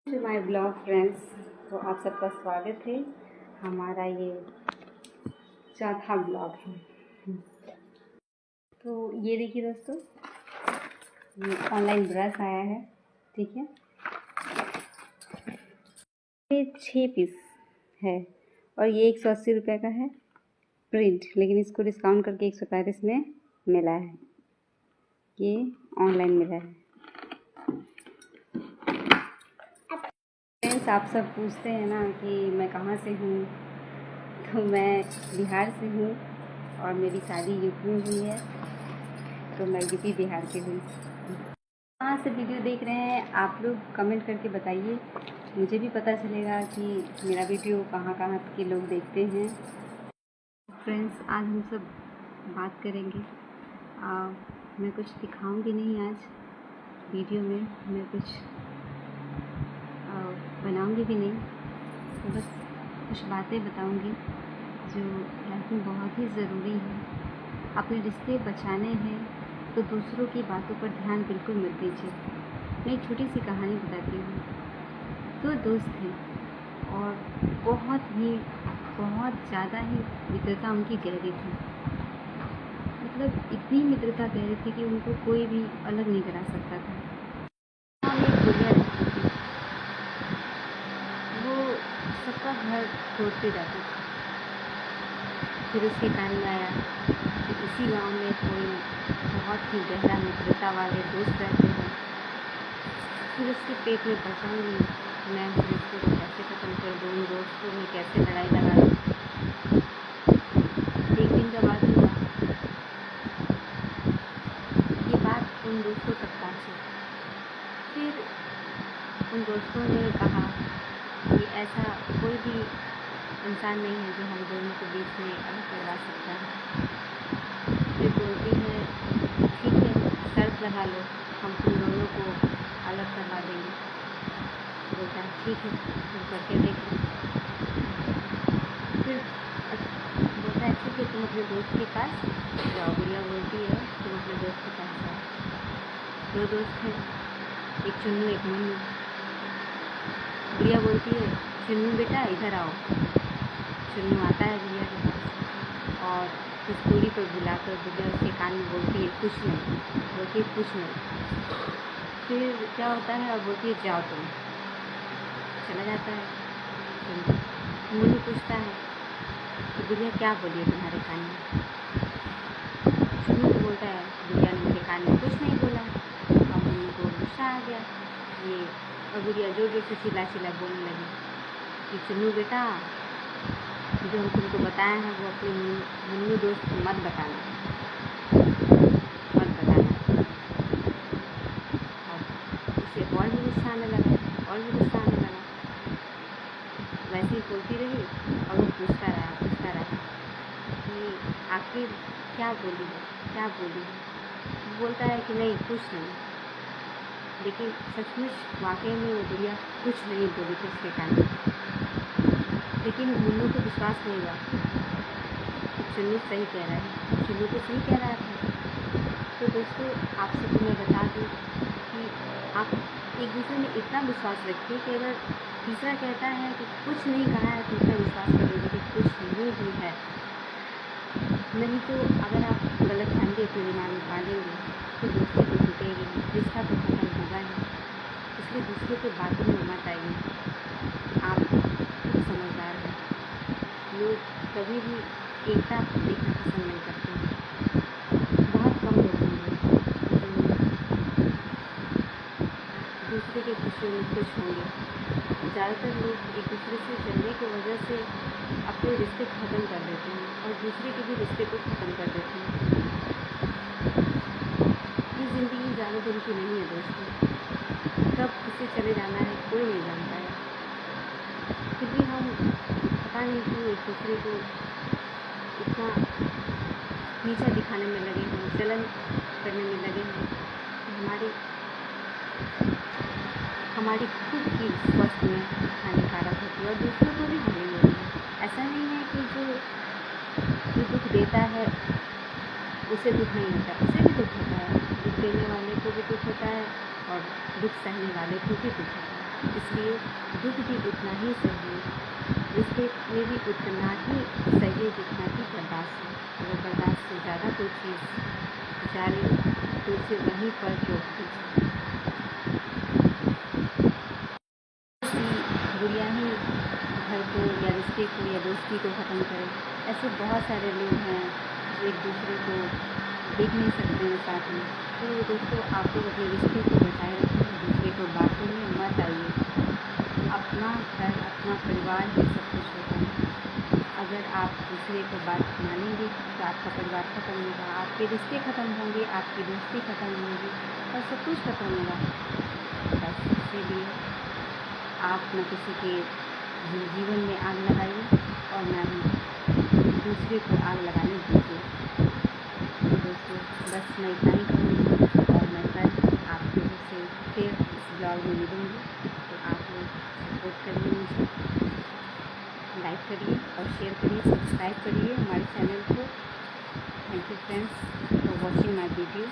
To my blog friends. तो आप सबका स्वागत है। हमारा ये चौथा ब्लॉग है। तो ये देखिए दोस्तों, ये ऑनलाइन ब्रश आया है, ठीक है। ये 6 पीस है और ये 180 रुपये का है प्रिंट, लेकिन इसको डिस्काउंट करके 135 में मिला है। ये ऑनलाइन मिला है। फ्रेंड्स, आप सब पूछते हैं ना कि मैं कहाँ से हूँ, तो मैं बिहार से हूँ और मेरी शादी यूपी में हुई है। तो मैं यूपी बिहार से हूँ। कहाँ से वीडियो देख रहे हैं आप लोग कमेंट करके बताइए, मुझे भी पता चलेगा कि मेरा वीडियो कहाँ कहाँ के लोग देखते हैं। फ्रेंड्स, आज हम सब बात करेंगे। मैं कुछ दिखाऊंगी नहीं आज वीडियो में, मैं कुछ बनाऊंगी भी नहीं, तो बस कुछ बातें बताऊंगी जो लाइफ में बहुत ही ज़रूरी है। अपने रिश्ते बचाने हैं तो दूसरों की बातों पर ध्यान बिल्कुल मत दीजिए। मैं एक छोटी सी कहानी बताती हूँ। 2 दोस्त थे और बहुत ज़्यादा ही मित्रता उनकी गहरी थी। मतलब इतनी मित्रता गहरी थी कि उनको कोई भी अलग नहीं करा सकता था। एक गुड़िया रहती थी, वो सबका घर तोड़ते जाती थी। फिर उसके कान में आया कि इसी गांव में कोई बहुत ही गहरा मित्रता वाले दोस्त रहते हैं। फिर उसके पेट में पहुँचाऊँगी मैं उस रिश्ते को कैसे ख़त्म कर दूँ, उन दोस्तों में कैसे लड़ाई लगा दूँ। एक दिन का बात हुआ, ये बात उन दोस्तों तक पहुँची। फिर उन दोस्तों ने कहा कि ऐसा कोई भी इंसान नहीं है जो हम दोनों के बीच में अलग करवा सकता है। फिर बोलती है ठीक है, शर्त लगा लो, हम तुम दोनों को अलग करवा देंगे। बोलता है ठीक है, तुम करके देखो। फिर बोलता है ठीक है, तुम अपने दोस्त के पास जाओ। गुड़िया बोलती है तुम अपने दोस्त के पास जाओ। 2 दोस्त हैं, एक चुन्नू एक मुन्नू। गुड़िया बोलती है चुन्नू बेटा इधर आओ। चुन्नू आता है गुड़िया के पास और उस दूरी पर बुलाकर गुड़िया उसके कान में बोलती है कुछ नहीं, बोलती है कुछ नहीं। फिर क्या होता है और बोलती है जाओ तुम। चला जाता है। मुन्नू पूछता है कि गुड़िया क्या बोली है तुम्हारे कान में। चुन्नू बोलता है गुड़िया ने मेरे कान में कुछ नहीं बोला। और मुन्नू को गुस्सा आ गया ये, और गुड़िया जोर जोर से चिल्ला बोलने लगी कि चुन्नू बेटा, जो हम तुमको बताए हैं वो अपने मुन्नू दोस्त को मत बताना। अब उसे और भी गुस्सा आने लगा, वैसे ही बोलती रही और वो पूछता रहा कि आखिर क्या बोली है। वो बोलता है कि नहीं कुछ नहीं, लेकिन सचमुच वाकई में वो गुड़िया कुछ नहीं बोली थी उसके कान में। लेकिन मुन्नू को विश्वास नहीं हुआ कि चुन्नू सही कह रहा है, चुन्नू तो सही कह रहा था। तो दोस्तों, आप सबको मैं बता दूँ कि आप एक दूसरे में इतना विश्वास रखिए कि अगर तीसरा कहता है कि कुछ नहीं कहा है तो इतना विश्वास करेंगे कि कुछ नहीं भी है। नहीं तो अगर आप गलत फैमिली अपने दिमाग में पालेंगे तो दोस्ती तो टूटेगी, रिश्ता तो खत्म होगा ही। इसलिए दूसरों की बातों में मत आइए। आप खुद समझदार हैं। लोग कभी भी एकता देखना पसंद नहीं करते हैं। बहुत कम लोग होंगे जो दूसरे की खुशियों में खुश होंगे। ज़्यादातर लोग एक दूसरे से जलने की वजह से अपने रिश्ते ख़त्म कर देते हैं और दूसरे के भी रिश्ते को ख़त्म कर देते हैं। ये ज़िंदगी ज़्यादा दिन की नहीं है दोस्तों, कब किसे चले जाना है कोई नहीं जानता है। फिर भी हम पता नहीं क्यों एक दूसरे को इतना नीचा दिखाने में लगे हैं, जलन करने में लगे हैं कि हमारी खुद की स्वास्थ्य में हानिकारक होती है और दूसरों को भी हानि हो रही है। ऐसा नहीं है कि जो दुख देता है उसे दुख नहीं होता, उसे भी दुख होता है। दुख देने वाले को भी दुख होता है और दुख सहने वाले को भी दुख होता है। इसलिए दुख भी उतना ही सही, रिश्ते में भी उतना ही सही जितना कि बर्दाश्त है। अगर बर्दाश्त से ज़्यादा कोई चीज़ जा रही तो उसे वहीं पर रोक दीजिए। गुड़िया ही घर को या रिश्ते को या दोस्ती को ख़त्म करे। ऐसे बहुत सारे लोग हैं जो एक दूसरे को देख नहीं सकते हैं साथ में। तो दोस्तों, आप लोग अपने रिश्ते को बचाए रखें, दूसरे को बातों में मत आइए। अपना घर, अपना परिवार ही सब कुछ होता है। अगर आप दूसरे को बात मानेंगे तो आपका परिवार ख़त्म होगा, आपके रिश्ते ख़त्म होंगे, आपकी दोस्ती ख़त्म होगी और सब कुछ ख़त्म होगा। बस इसीलिए आप न किसी के जीवन में आग लगाइए और न ही दूसरे को आग लगाने दीजिए। तो दोस्तों, बस मैं इतना ही कहूँगी और मैं कल आप लोगों से फिर इस ब्लॉग में मिलूँगी। तो आप लोग सपोर्ट करिए, मुझे लाइक करिए और शेयर करिए, सब्सक्राइब करिए हमारे चैनल को। Thank you friends for watching my video.